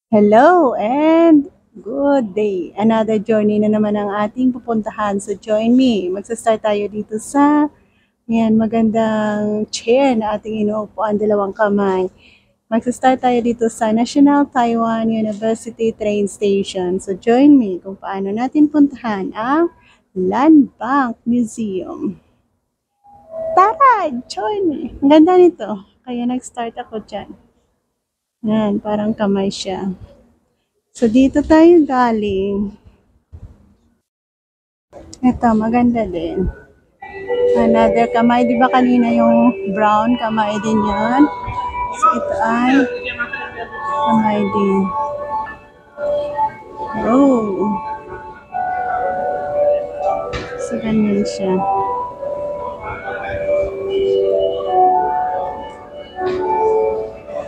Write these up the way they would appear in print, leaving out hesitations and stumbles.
Hello and good day. Another journey na naman ang ating pupuntahan. So join me. Magsa-start tayo dito sa magandang chair na ating inuupuan, dalawang kamay. Magsa-start tayo dito sa National Taiwan University Train Station. So join me kung paano natin puntahan ang Land Bank Museum. Tara! Join me! Ang ganda nito. Kaya nag-start ako dyan. Yan, parang kamay siya. So, dito tayo galing. Ito, maganda din. Another kamay. Di ba kanina yung brown kamay din yan? So, ito ay kamay din. Oh. So, ganyan siya.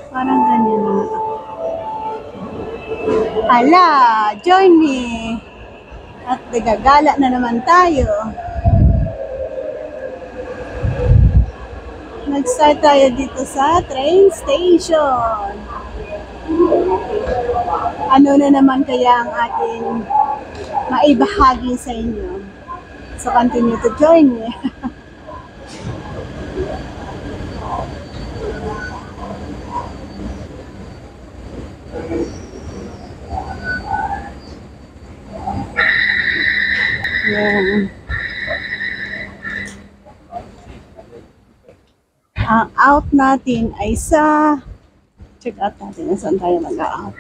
Parang ganyan na. Hala! Join me! At nagagala na naman tayo. Nag-start tayo dito sa train station. Ano na naman kaya ang ating maibahagi sa inyo? So continue to join me. Yan. Ang out natin ay sa check out natin saan tayo mag-out.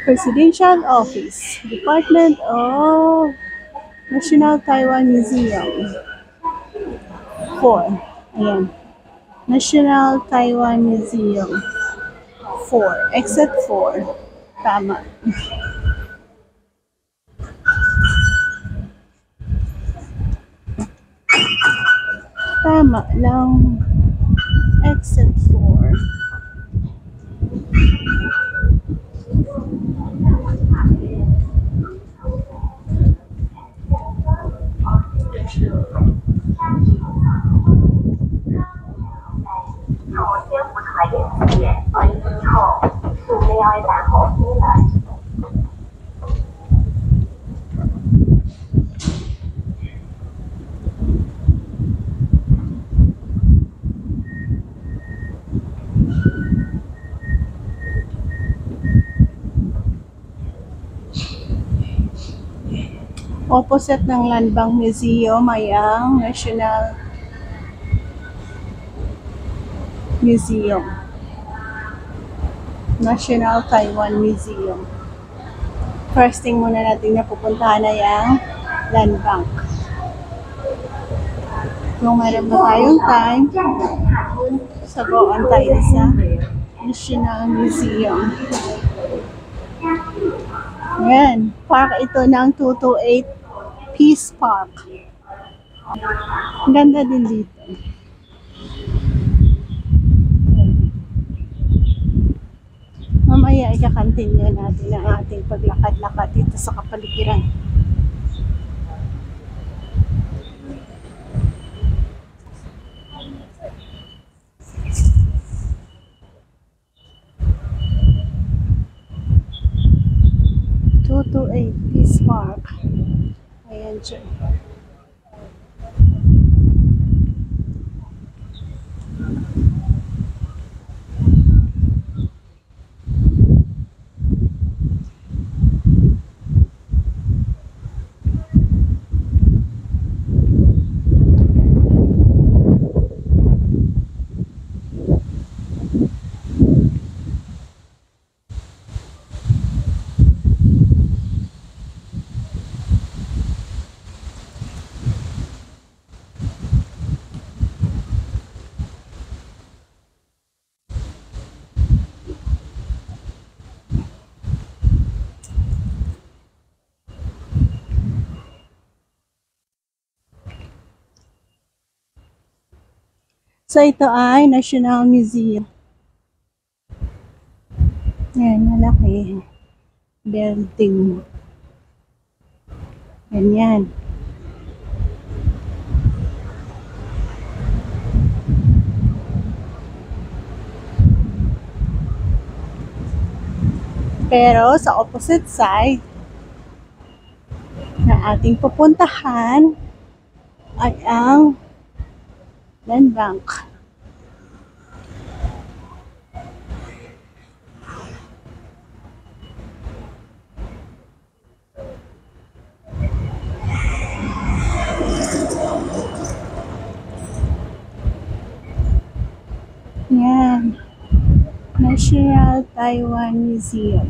Presidential Office, Department of National Taiwan Museum. 4. Ayan. National Taiwan Museum. 4. Exit 4. Tama. Tama lang. Exit 4. Opposite ng Land Bank Museum ay ang National Museum. National Taiwan Museum. First thing muna natin na pupuntahan ay ang Land Bank. Kung meron pa tayong time, sagoan tayo sa National Museum. Yan, park ito ng 228 Peace Park. Ang ganda din dito. Mamaya ika-continue natin ang ating paglakad-lakad dito sa kapaligiran. Peace Park. Ayan siya. So ito ay National Museum. Yan, malaki. Building. Ganyan. Pero sa opposite side na ating pupuntahan ay ang land bank. Yan. National Taiwan Museum.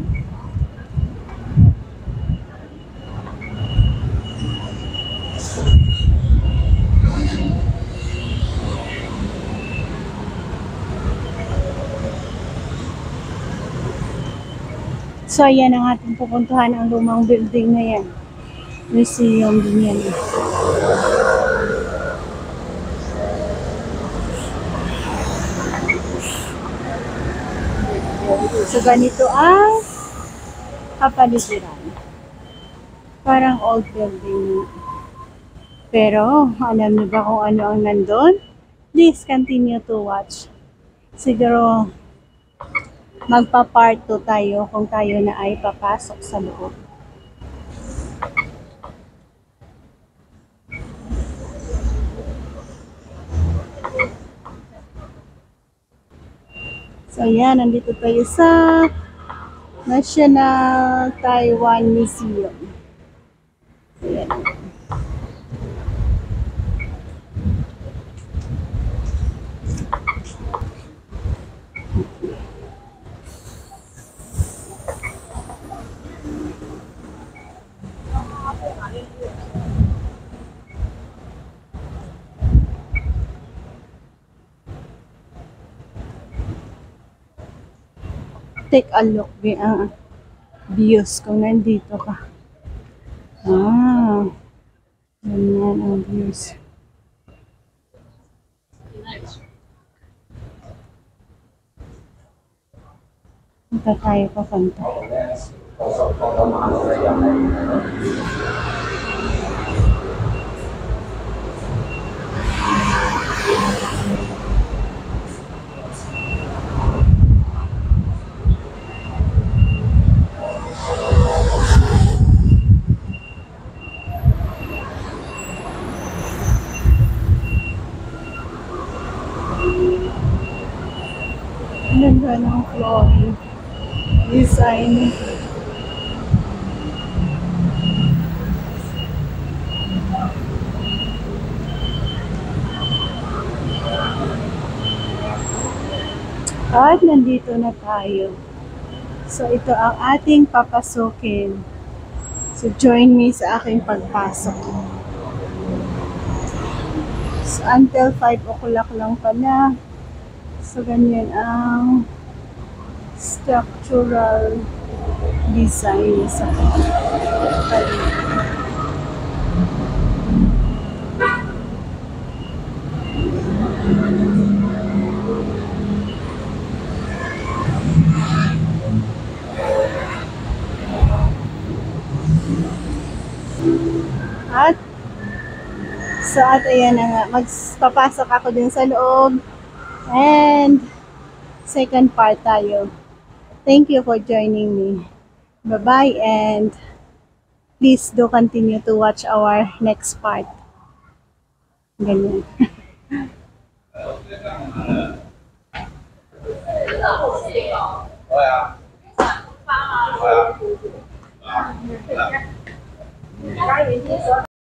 So, ayan ang ating pupuntahan, ang lumang building na yan. Museum din yan. So, ganito ang kapaligiran. Parang old building. Pero, alam niyo ba kung ano ang nandun? Please continue to watch. Siguro, magpa-part 2 tayo kung tayo na ay papasok sa loob. So, yan. Nandito tayo sa National Taiwan Museum. So, yan. Take a look ang views kung nandito ka. Ganyan ang views. Punta tayo papunta. Ganda ng flooring design. At nandito na tayo. So ito ang ating papasukin. So join me sa aking pagpasok. So until 5 o'clock lang pala. So ganyan ang structural design sa at ayan na nga, magpapasok ako din sa loob and second part tayo. Thank you for joining me. Bye-bye and please do continue to watch our next part. Ganyan.